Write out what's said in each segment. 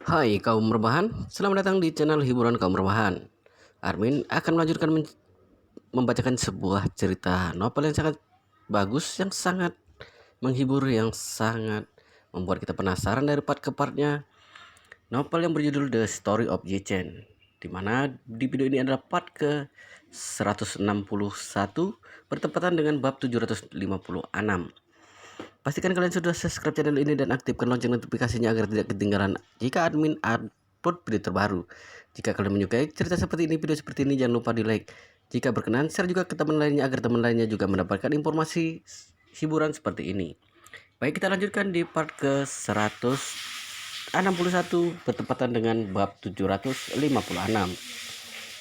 Hai kaum rebahan, selamat datang di channel hiburan kaum rebahan. Armin akan melanjutkan membacakan sebuah cerita novel yang sangat bagus, yang sangat menghibur, yang sangat membuat kita penasaran dari part ke partnya. Novel yang berjudul The Story of Yi Chen, dimana di video ini adalah part ke 161 bertepatan dengan bab 756. Pastikan kalian sudah subscribe channel ini dan aktifkan lonceng notifikasinya agar tidak ketinggalan jika admin upload video terbaru. Jika kalian menyukai cerita seperti ini, video seperti ini, jangan lupa di like. Jika berkenan, share juga ke teman lainnya agar teman lainnya juga mendapatkan informasi hiburan seperti ini. Baik, kita lanjutkan di part ke 161 bertepatan dengan bab 756.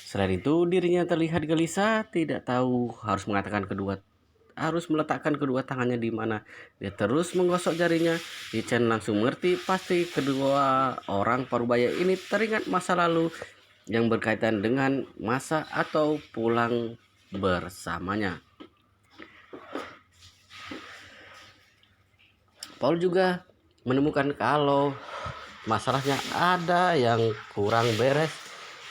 Selain itu, dirinya terlihat gelisah, tidak tahu harus meletakkan kedua tangannya di mana. Dia terus menggosok jarinya. Yi Chen langsung mengerti, pasti kedua orang parubaya ini teringat masa lalu yang berkaitan dengan masa atau pulang bersamanya. Paul juga menemukan kalau masalahnya ada yang kurang beres,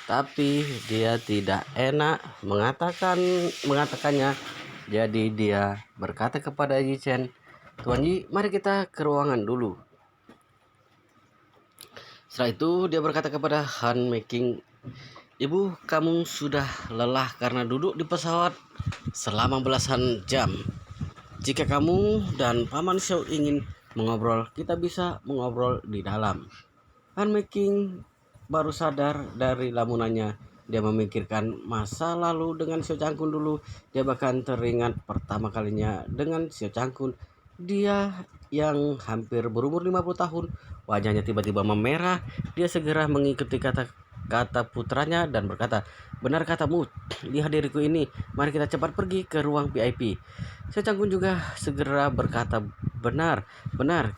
tapi dia tidak enak mengatakannya. Jadi dia berkata kepada Yi Chen, "Tuan Yi, mari kita ke ruangan dulu." Setelah itu dia berkata kepada Han Meking, "Ibu, kamu sudah lelah karena duduk di pesawat selama belasan jam. Jika kamu dan Paman Xiao ingin mengobrol, kita bisa mengobrol di dalam." Han Meking baru sadar dari lamunannya. Dia memikirkan masa lalu dengan Xiao Changkun dulu. Dia bahkan teringat pertama kalinya dengan Xiao Changkun. Dia yang hampir berumur 50 tahun. Wajahnya tiba-tiba memerah. Dia segera mengikuti kata putranya dan berkata, "Benar katamu, lihat diriku ini. Mari kita cepat pergi ke ruang VIP." Xiao Changkun juga segera berkata, Benar,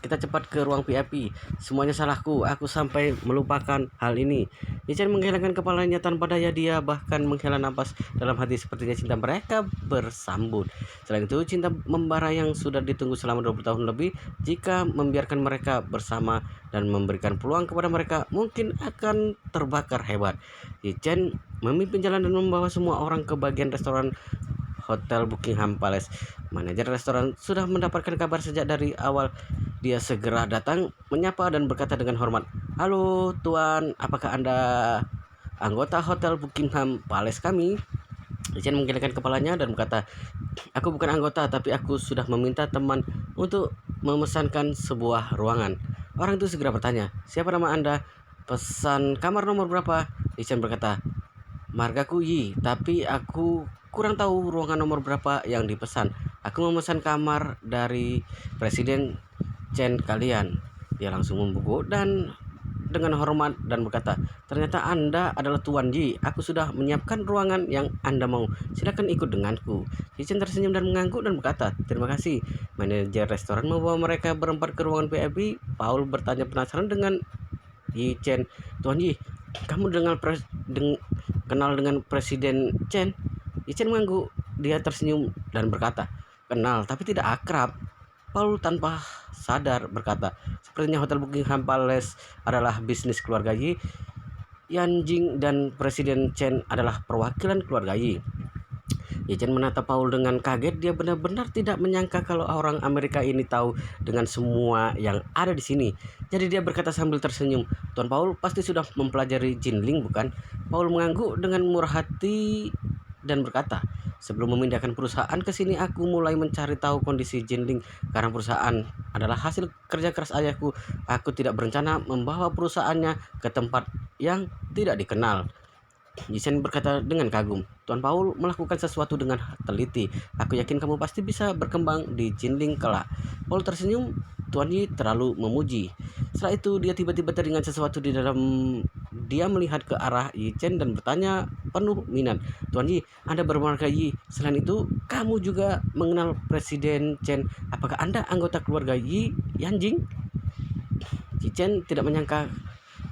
kita cepat ke ruang VIP. Semuanya salahku, aku sampai melupakan hal ini." Yi Chen menggelengkan kepalanya tanpa daya. Dia bahkan menghela nafas dalam hati, sepertinya cinta mereka bersambut. Selain itu, cinta membara yang sudah ditunggu selama 20 tahun lebih. Jika membiarkan mereka bersama dan memberikan peluang kepada mereka, mungkin akan terbakar hebat. Yi Chen memimpin jalan dan membawa semua orang ke bagian restoran Hotel Buckingham Palace. Manajer restoran sudah mendapatkan kabar sejak dari awal. Dia segera datang, menyapa dan berkata dengan hormat, "Halo Tuan, apakah Anda anggota Hotel Buckingham Palace kami?" Yi Chen menggelengkan kepalanya dan berkata, "Aku bukan anggota, tapi aku sudah meminta teman untuk memesankan sebuah ruangan." Orang itu segera bertanya, "Siapa nama Anda? Pesan kamar nomor berapa?" Yi Chen berkata, "Margaku Yi, tapi aku kurang tahu ruangan nomor berapa yang dipesan. Aku memesan kamar dari Presiden Chen kalian." Dia langsung membuku dan dengan hormat dan berkata, "Ternyata Anda adalah Tuan Yi. Aku sudah menyiapkan ruangan yang Anda mau. Silakan ikut denganku." Yi Chen tersenyum dan mengangguk dan berkata, "Terima kasih." Manajer restoran membawa mereka berempat ke ruangan VIP. Paul bertanya penasaran dengan Yi Chen, "Tuan Yi, kamu kenal dengan Presiden Chen?" Yi Chen mengangguk. Dia tersenyum dan berkata, "Kenal, tapi tidak akrab." Paul tanpa sadar berkata, "Sepertinya Hotel Buckingham Palace adalah bisnis keluarga Yi. Yan Jing dan Presiden Chen adalah perwakilan keluarga Yi." Yi Chen menatap Paul dengan kaget. Dia benar-benar tidak menyangka kalau orang Amerika ini tahu dengan semua yang ada di sini. Jadi dia berkata sambil tersenyum, "Tuan Paul pasti sudah mempelajari Jinling, bukan?" Paul mengangguk dengan murah hati dan berkata, "Sebelum memindahkan perusahaan ke sini, aku mulai mencari tahu kondisi Jinling. Karena perusahaan adalah hasil kerja keras ayahku, aku tidak berencana membawa perusahaannya ke tempat yang tidak dikenal." Yi Chen berkata dengan kagum, "Tuan Paul melakukan sesuatu dengan teliti. Aku yakin kamu pasti bisa berkembang di Jinling kelak." Paul tersenyum. Tuan Yi terlalu memuji. Setelah itu dia tiba-tiba teringat sesuatu di dalam. Dia melihat ke arah Yi Chen dan bertanya penuh minat, "Tuan Yi, Anda bermarga Yi. Selain itu, kamu juga mengenal Presiden Chen. Apakah Anda anggota keluarga Yi Yanjing?" Yi Chen tidak menyangka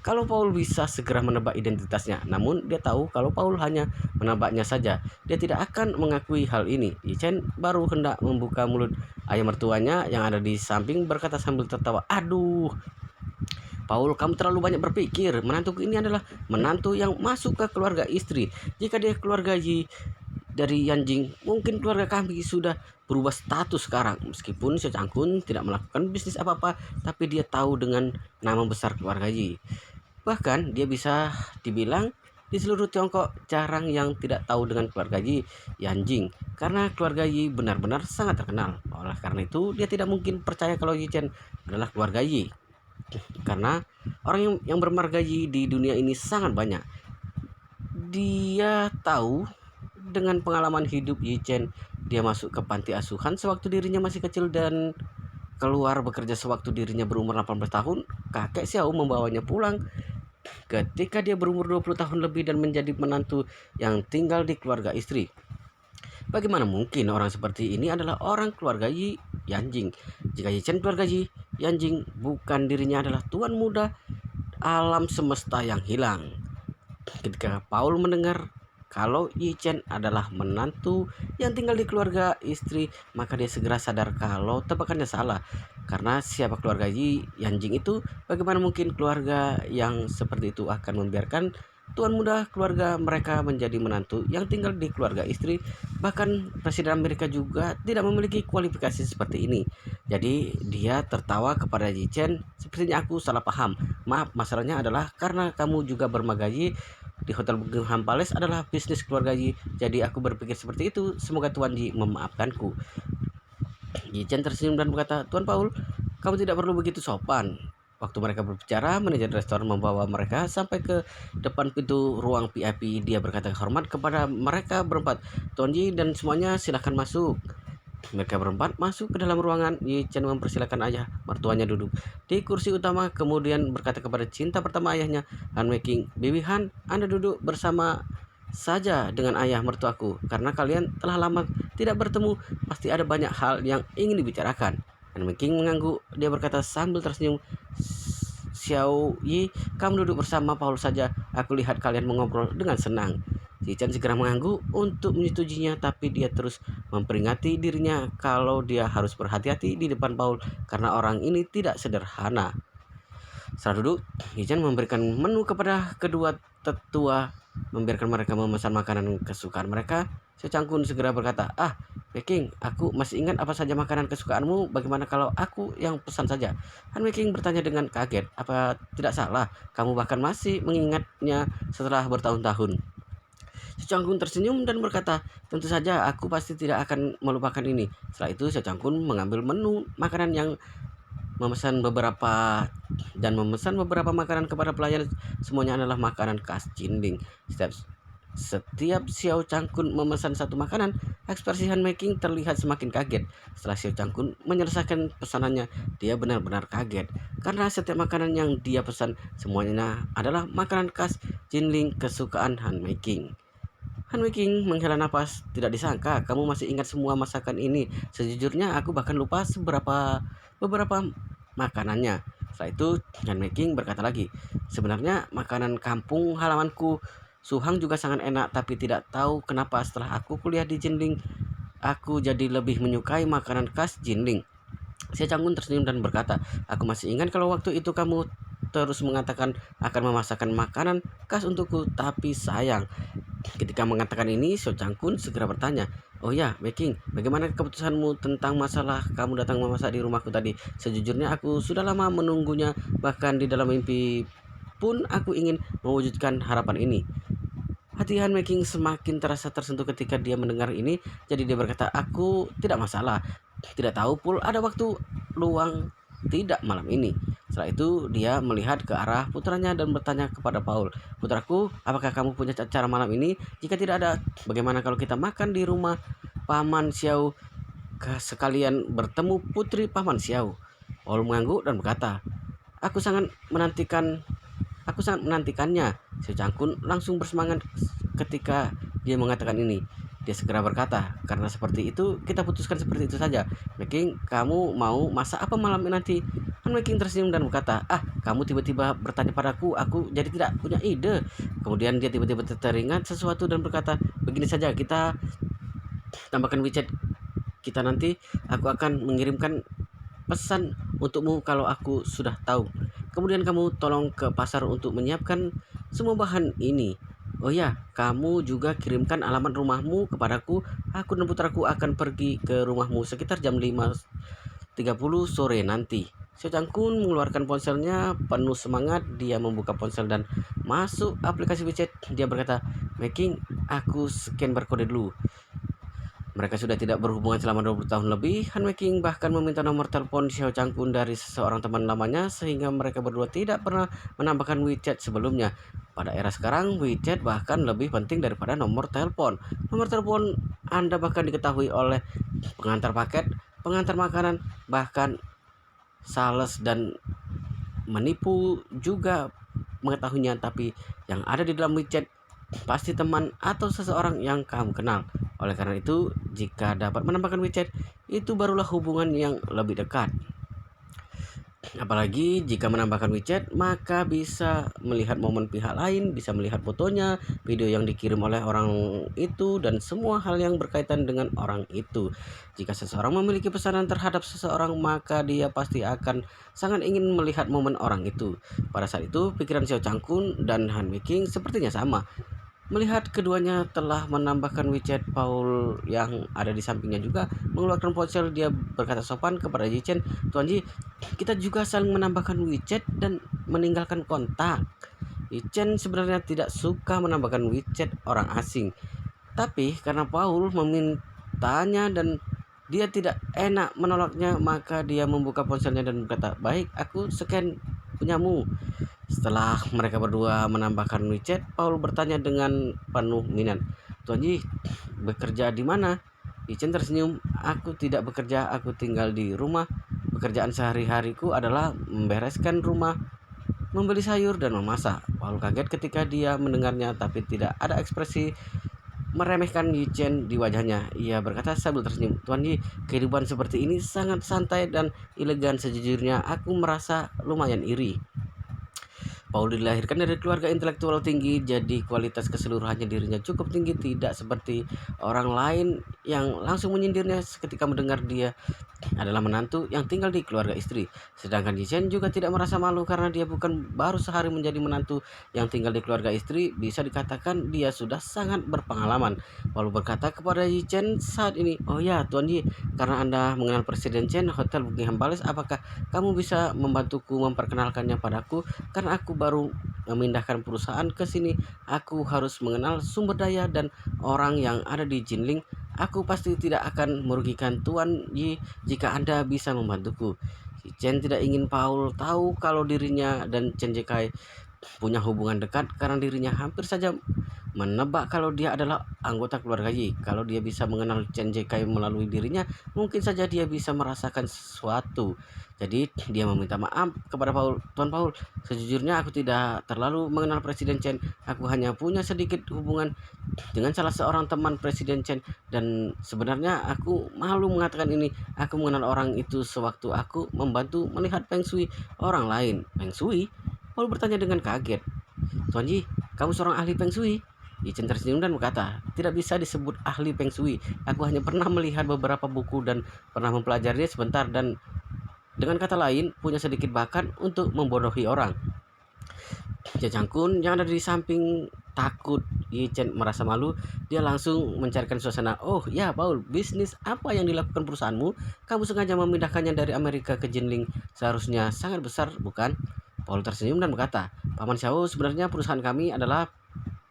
kalau Paul bisa segera menebak identitasnya, namun dia tahu kalau Paul hanya menebaknya saja. Dia tidak akan mengakui hal ini. Yi Chen baru hendak membuka mulut. Ayah mertuanya yang ada di samping berkata sambil tertawa, "Aduh." Paul, kamu terlalu banyak berpikir. Menantuku ini adalah menantu yang masuk ke keluarga istri. Jika dia keluarga Yi dari Yanjing, mungkin keluarga kami sudah berubah status sekarang. Meskipun Xiao Changkun tidak melakukan bisnis apa-apa, tapi dia tahu dengan nama besar keluarga Yi. Bahkan dia bisa dibilang di seluruh Tiongkok jarang yang tidak tahu dengan keluarga Yi Yanjing, karena keluarga Yi benar-benar sangat terkenal. Oleh karena itu dia tidak mungkin percaya kalau Yi Chen adalah keluarga Yi, karena orang yang bermarga Yi di dunia ini sangat banyak. Dia tahu dengan pengalaman hidup Yi Chen, dia masuk ke panti asuhan sewaktu dirinya masih kecil dan keluar bekerja sewaktu dirinya berumur 18 tahun. Kakek Xiao membawanya pulang ketika dia berumur 20 tahun lebih dan menjadi menantu yang tinggal di keluarga istri. Bagaimana mungkin orang seperti ini adalah orang keluarga Yi Yanjing? Jika Yi Chen keluarga Yi Yanjing, bukan dirinya adalah tuan muda alam semesta yang hilang. Ketika Paul mendengar kalau Yi Chen adalah menantu yang tinggal di keluarga istri, maka dia segera sadar kalau tebakannya salah. Karena siapa keluarga Yi Yanjing itu? Bagaimana mungkin keluarga yang seperti itu akan membiarkan tuan muda keluarga mereka menjadi menantu yang tinggal di keluarga istri? Bahkan Presiden Amerika juga tidak memiliki kualifikasi seperti ini. Jadi dia tertawa kepada Yi Chen. Sepertinya aku salah paham. Maaf, masalahnya adalah karena kamu juga bermagaji di Hotel Buckingham Palace adalah bisnis keluarga Yi. Jadi aku berpikir seperti itu. Semoga Tuan Yi memaafkanku. Yi Chen tersenyum dan berkata, Tuan Paul, kamu tidak perlu begitu sopan. Waktu mereka berbicara, manajer restoran membawa mereka sampai ke depan pintu ruang VIP. Dia berkata hormat kepada mereka berempat, Tuan Yi dan semuanya silahkan masuk. Mereka berempat masuk ke dalam ruangan. Yi Chen mempersilakan ayah mertuanya duduk di kursi utama, kemudian berkata kepada cinta pertama ayahnya, Han Weiqing, Bibi Han, Anda duduk bersama saja dengan ayah mertuaku, karena kalian telah lama tidak bertemu, pasti ada banyak hal yang ingin dibicarakan. Han Weiqing mengangguk. Dia berkata sambil tersenyum, Xiao Yi, kamu duduk bersama Paul saja, aku lihat kalian mengobrol dengan senang. Yi Chen segera mengangguk untuk menyetujuinya, tapi dia terus memperingati dirinya kalau dia harus berhati-hati di depan Paul karena orang ini tidak sederhana. Setelah duduk, Yi Chen memberikan menu kepada kedua tetua, membiarkan mereka memesan makanan kesukaan mereka. Xiao Changkun segera berkata, Weiqing, aku masih ingat apa saja makanan kesukaanmu, bagaimana kalau aku yang pesan saja? Han Weiqing bertanya dengan kaget, apa tidak salah, kamu bahkan masih mengingatnya setelah bertahun-tahun. Xiao Changkun tersenyum dan berkata, tentu saja aku pasti tidak akan melupakan ini. Setelah itu Xiao Changkun mengambil menu makanan yang memesan beberapa makanan kepada pelayan. Semuanya adalah makanan khas Jinling. Setiap Xiao Changkun memesan satu makanan, ekspresi Han Weiqing terlihat semakin kaget. Setelah Xiao Changkun menyelesaikan pesanannya, dia benar-benar kaget karena setiap makanan yang dia pesan semuanya adalah makanan khas Jinling kesukaan Han Weiqing. Han Weiqing menghela napas. Tidak disangka kamu masih ingat semua masakan ini. Sejujurnya aku bahkan lupa beberapa makanannya. Setelah itu Han Weiqing berkata lagi, sebenarnya makanan kampung halamanku Suhang juga sangat enak, tapi tidak tahu kenapa setelah aku kuliah di Jinling, aku jadi lebih menyukai makanan khas Jinling. Xiao Changkun tersenyum dan berkata, aku masih ingat kalau waktu itu kamu terus mengatakan akan memasakkan makanan khas untukku, tapi sayang. Ketika mengatakan ini, Xiao Changkun segera bertanya, oh ya, Weiqing, bagaimana keputusanmu tentang masalah kamu datang memasak di rumahku tadi? Sejujurnya aku sudah lama menunggunya, bahkan di dalam mimpi pun aku ingin mewujudkan harapan ini. Hati Han Weiqing semakin terasa tersentuh ketika dia mendengar ini, jadi dia berkata, aku tidak masalah. Tidak tahu pul ada waktu luang tidak malam ini. Setelah itu dia melihat ke arah putranya dan bertanya kepada Paul, putraku, apakah kamu punya acara malam ini? Jika tidak ada, bagaimana kalau kita makan di rumah Paman Xiao, sekalian bertemu putri Paman Xiao? Paul mengangguk dan berkata, aku sangat menantikannya. Xiao Changkun langsung bersemangat ketika dia mengatakan ini. Dia segera berkata, karena seperti itu kita putuskan seperti itu saja. Weiqing, kamu mau masak apa malam ini nanti? Han Weiqing tersenyum dan berkata, kamu tiba-tiba bertanya padaku, aku jadi tidak punya ide. Kemudian dia tiba-tiba teringat sesuatu dan berkata, begini saja, kita tambahkan WeChat kita nanti. Aku akan mengirimkan pesan untukmu kalau aku sudah tahu Kemudian kamu tolong ke pasar untuk menyiapkan semua bahan ini. Oh ya, kamu juga kirimkan alamat rumahmu kepadaku. Aku dan putraku akan pergi ke rumahmu sekitar jam 5:30 sore nanti. Xiao Changkun mengeluarkan ponselnya penuh semangat. Dia membuka ponsel dan masuk aplikasi WeChat. Dia berkata, "Making, aku scan barcode dulu." Mereka sudah tidak berhubungan selama 20 tahun lebih. Han Weiqing bahkan meminta nomor telepon Xiao Changkun dari seseorang teman lamanya sehingga mereka berdua tidak pernah menambahkan WeChat sebelumnya. Pada era sekarang, WeChat bahkan lebih penting daripada nomor telepon. Nomor telepon Anda bahkan diketahui oleh pengantar paket, pengantar makanan, bahkan sales dan menipu juga mengetahuinya, tapi yang ada di dalam WeChat pasti teman atau seseorang yang kamu kenal. Oleh karena itu, jika dapat menambahkan WeChat, itu barulah hubungan yang lebih dekat. Apalagi jika menambahkan WeChat, maka bisa melihat momen pihak lain, bisa melihat fotonya, video yang dikirim oleh orang itu, dan semua hal yang berkaitan dengan orang itu. Jika seseorang memiliki pesanan terhadap seseorang, maka dia pasti akan sangat ingin melihat momen orang itu. Pada saat itu, pikiran Xiao Changkun dan Han Weiqing sepertinya sama. Melihat keduanya telah menambahkan WeChat, Paul yang ada di sampingnya juga mengeluarkan ponsel. Dia berkata sopan kepada Yichen, "Tuan Ji, kita juga saling menambahkan WeChat dan meninggalkan kontak." Yichen sebenarnya tidak suka menambahkan WeChat orang asing, tapi karena Paul memintanya dan dia tidak enak menolaknya, maka dia membuka ponselnya dan berkata, "Baik, aku scan punyamu." Setelah mereka berdua menambahkan WeChat, Paul bertanya dengan penuh minat, "Tuan Ji, bekerja di mana?" Yichen tersenyum, "Aku tidak bekerja, aku tinggal di rumah. Pekerjaan sehari-hariku adalah membereskan rumah, membeli sayur, dan memasak." Paul kaget ketika dia mendengarnya, tapi tidak ada ekspresi meremehkan Yichen di wajahnya. Ia berkata sambil tersenyum, "Tuan Ji, kehidupan seperti ini sangat santai dan elegan. Sejujurnya aku merasa lumayan iri." Paul dilahirkan dari keluarga intelektual tinggi, jadi kualitas keseluruhannya dirinya cukup tinggi, tidak seperti orang lain yang langsung menyindirnya seketika mendengar dia adalah menantu yang tinggal di keluarga istri. Sedangkan Yichen juga tidak merasa malu karena dia bukan baru sehari menjadi menantu yang tinggal di keluarga istri. Bisa dikatakan dia sudah sangat berpengalaman. Paul berkata kepada Yichen saat ini, "Oh ya, Tuan Yi, karena Anda mengenal Presiden Chen, Hotel Buckingham Palace, apakah kamu bisa membantuku memperkenalkannya padaku? Karena aku baru memindahkan perusahaan ke sini, aku harus mengenal sumber daya dan orang yang ada di Jinling. Aku pasti tidak akan merugikan Tuan Yi jika Anda bisa membantuku." Si Chen tidak ingin Paul tahu kalau dirinya dan Chen Jekai punya hubungan dekat karena dirinya hampir saja menebak kalau dia adalah anggota keluarga Yi. Kalau dia bisa mengenal Chen Jekai melalui dirinya, mungkin saja dia bisa merasakan sesuatu. Jadi dia meminta maaf kepada Paul, "Tuan Paul, sejujurnya aku tidak terlalu mengenal Presiden Chen. Aku hanya punya sedikit hubungan dengan salah seorang teman Presiden Chen, dan sebenarnya aku malu mengatakan ini. Aku mengenal orang itu sewaktu aku membantu melihat Feng Shui orang lain." "Feng Shui?" Paul bertanya dengan kaget. "Tuan Ji, kamu seorang ahli Feng Shui?" Yichen tersenyum dan berkata, "Tidak bisa disebut ahli Feng Shui. Aku hanya pernah melihat beberapa buku dan pernah mempelajarinya sebentar, dan dengan kata lain, punya sedikit bakat untuk membodohi orang." Chen Changkun yang ada di samping takut Yichen merasa malu. Dia langsung mencarikan suasana. "Oh ya, Paul, bisnis apa yang dilakukan perusahaanmu? Kamu sengaja memindahkannya dari Amerika ke Jinling. Seharusnya sangat besar, bukan?" Paul tersenyum dan berkata, "Paman Xiao, sebenarnya perusahaan kami adalah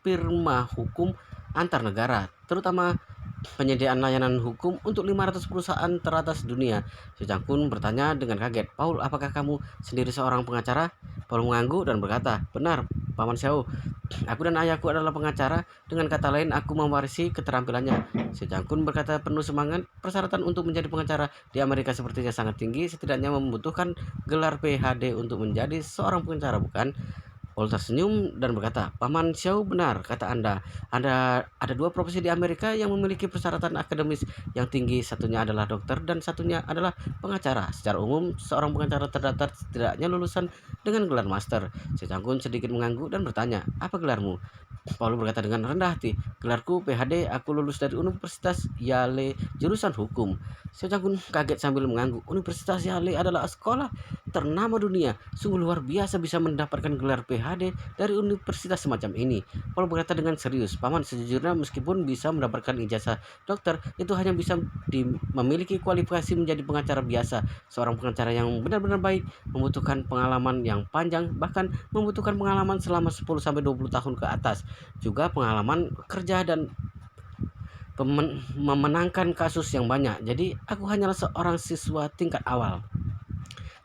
firma hukum antar negara, terutama penyediaan layanan hukum untuk 500 perusahaan teratas dunia." Si Cangkun bertanya dengan kaget, "Paul, apakah kamu sendiri seorang pengacara?" Paul mengangguk dan berkata, "Benar, Paman Xiao. Aku dan ayahku adalah pengacara. Dengan kata lain, aku mewarisi keterampilannya." Si Cangkun berkata penuh semangat, "Persyaratan untuk menjadi pengacara di Amerika sepertinya sangat tinggi. Setidaknya membutuhkan gelar PhD untuk menjadi seorang pengacara, bukan?" Paul tersenyum dan berkata, "Paman Xiao benar, kata Anda. Ada dua profesi di Amerika yang memiliki persyaratan akademis yang tinggi. Satunya adalah dokter dan satunya adalah pengacara. Secara umum, seorang pengacara terdaftar setidaknya lulusan dengan gelar master." Si Cangkun sedikit mengangguk dan bertanya, "Apa gelarmu?" Paul berkata dengan rendah hati, "Gelarku PhD, aku lulus dari Universitas Yale, jurusan hukum." Si Cangkun kaget sambil mengangguk. Universitas Yale adalah sekolah ternama dunia. Sungguh luar biasa bisa mendapatkan gelar PhD dari universitas semacam ini. Paul berkata dengan serius, "Paman, sejujurnya meskipun bisa mendapatkan ijazah dokter, itu hanya bisa memiliki kualifikasi menjadi pengacara biasa. Seorang pengacara yang benar-benar baik membutuhkan pengalaman yang panjang, bahkan membutuhkan pengalaman selama 10-20 tahun ke atas. Juga pengalaman kerja dan memenangkan kasus yang banyak. Jadi aku hanyalah seorang siswa tingkat awal."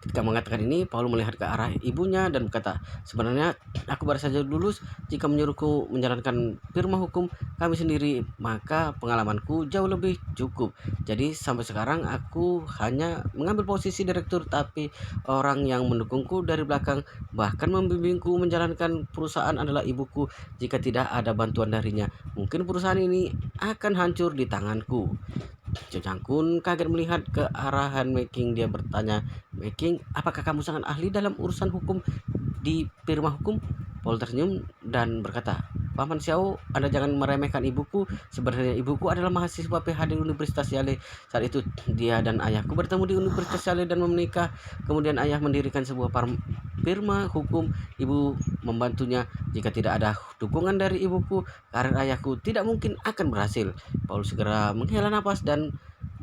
Ketika mengatakan ini, Paul melihat ke arah ibunya dan berkata, "Sebenarnya aku baru saja lulus. Jika menyuruhku menjalankan firma hukum kami sendiri, maka pengalamanku jauh lebih cukup. Jadi sampai sekarang aku hanya mengambil posisi direktur, tapi orang yang mendukungku dari belakang, bahkan membimbingku menjalankan perusahaan adalah ibuku. Jika tidak ada bantuan darinya, mungkin perusahaan ini akan hancur di tanganku." Jo Chang-kun kaget melihat ke arah Han Making. Dia bertanya, "Making, apakah kamu sangat ahli dalam urusan hukum di firma hukum?" Paul tersenyum dan berkata, "Paman Xiao, Anda jangan meremehkan ibuku. Sebenarnya ibuku adalah mahasiswa PhD di Universitas Yale. Saat itu dia dan ayahku bertemu di Universitas Yale dan menikah. Kemudian ayah mendirikan sebuah firma hukum. Ibu membantunya. Jika tidak ada dukungan dari ibuku, karir ayahku tidak mungkin akan berhasil." Paul segera menghela nafas dan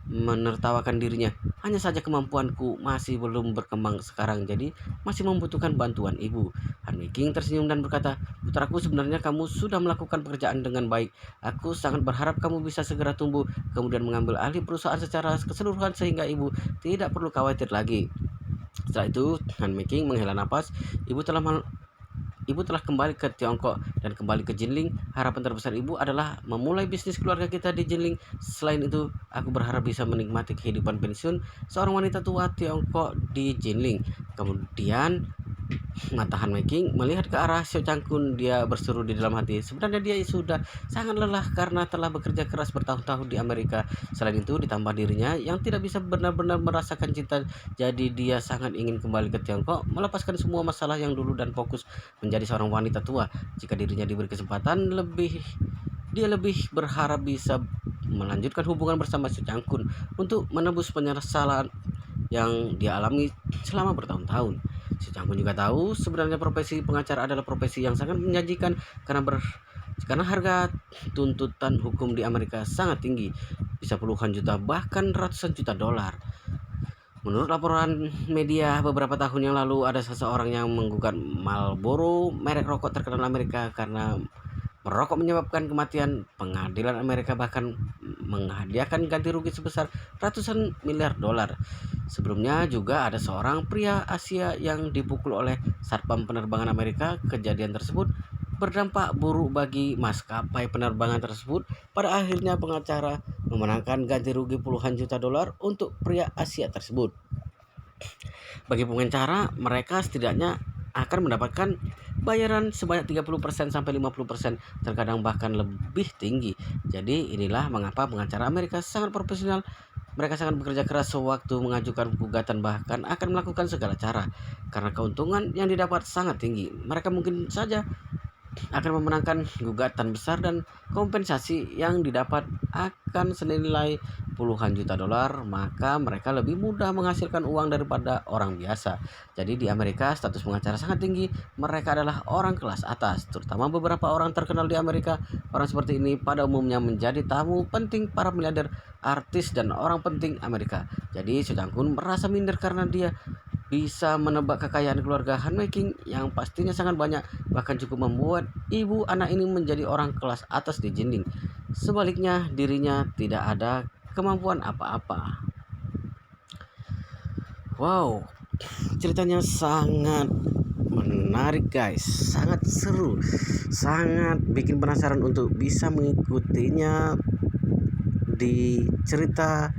menertawakan dirinya. "Hanya saja kemampuanku masih belum berkembang sekarang, jadi masih membutuhkan bantuan ibu." Han King tersenyum dan berkata, "Putraku, sebenarnya kamu sudah melakukan pekerjaan dengan baik. Aku sangat berharap kamu bisa segera tumbuh, kemudian mengambil alih perusahaan secara keseluruhan sehingga ibu tidak perlu khawatir lagi." Setelah itu, Han King menghela nafas. Ibu telah kembali ke Tiongkok dan kembali ke Jinling. Harapan terbesar ibu adalah memulai bisnis keluarga kita di Jinling. Selain itu, aku berharap bisa menikmati kehidupan pensiun seorang wanita tua Tiongkok di Jinling. Kemudian mata Han Making melihat ke arah Xiao Changkun. Dia berseru di dalam hati, sebenarnya dia sudah sangat lelah karena telah bekerja keras bertahun-tahun di Amerika. Selain itu, ditambah dirinya yang tidak bisa benar-benar merasakan cinta, jadi dia sangat ingin kembali ke Tiongkok, melepaskan semua masalah yang dulu dan fokus menjadi seorang wanita tua. Jika dirinya diberi kesempatan dia lebih berharap bisa melanjutkan hubungan bersama Xiao Changkun untuk menebus penyesalan yang dia alami selama bertahun-tahun. Si Cangkun juga tahu sebenarnya profesi pengacara adalah profesi yang sangat menjanjikan karena harga tuntutan hukum di Amerika sangat tinggi, bisa puluhan juta bahkan ratusan juta dolar. Menurut laporan media beberapa tahun yang lalu, ada seseorang yang menggugat Marlboro, merek rokok terkenal Amerika, karena merokok menyebabkan kematian. Pengadilan Amerika bahkan menghadiahkan ganti rugi sebesar ratusan miliar dolar. Sebelumnya juga ada seorang pria Asia yang dipukul oleh satpam penerbangan Amerika. Kejadian tersebut berdampak buruk bagi maskapai penerbangan tersebut. Pada akhirnya pengacara memenangkan ganti rugi puluhan juta dolar untuk pria Asia tersebut. Bagi pengacara, mereka setidaknya akan mendapatkan bayaran sebanyak 30% sampai 50%, terkadang bahkan lebih tinggi. Jadi inilah mengapa pengacara Amerika sangat profesional. Mereka sangat bekerja keras sewaktu mengajukan gugatan, bahkan akan melakukan segala cara karena keuntungan yang didapat sangat tinggi. Mereka mungkin saja akan memenangkan gugatan besar dan kompensasi yang didapat akan senilai puluhan juta dolar, maka mereka lebih mudah menghasilkan uang daripada orang biasa. Jadi di Amerika status pengacara sangat tinggi. Mereka adalah orang kelas atas, terutama beberapa orang terkenal di Amerika. Orang seperti ini pada umumnya menjadi tamu penting para miliarder, artis, dan orang penting Amerika. Jadi Xiao Changkun merasa minder karena dia bisa menebak kekayaan keluarga Han Making yang pastinya sangat banyak, bahkan cukup membuat ibu anak ini menjadi orang kelas atas di Jinling. Sebaliknya, dirinya tidak ada kemampuan apa-apa. Wow, ceritanya sangat menarik guys, sangat seru, sangat bikin penasaran untuk bisa mengikutinya di cerita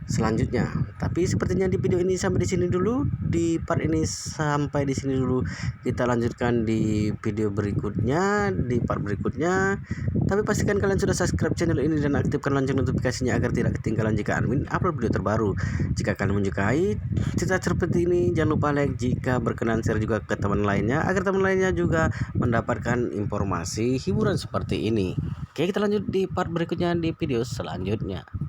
selanjutnya. Tapi sepertinya di video ini sampai di sini dulu, di part ini sampai di sini dulu. Kita lanjutkan di video berikutnya, di part berikutnya. Tapi pastikan kalian sudah subscribe channel ini dan aktifkan lonceng notifikasinya agar tidak ketinggalan jika admin upload video terbaru. Jika kalian menyukai cerita seperti ini, jangan lupa like, jika berkenan share juga ke teman lainnya agar teman lainnya juga mendapatkan informasi hiburan seperti ini. Oke, kita lanjut di part berikutnya di video selanjutnya.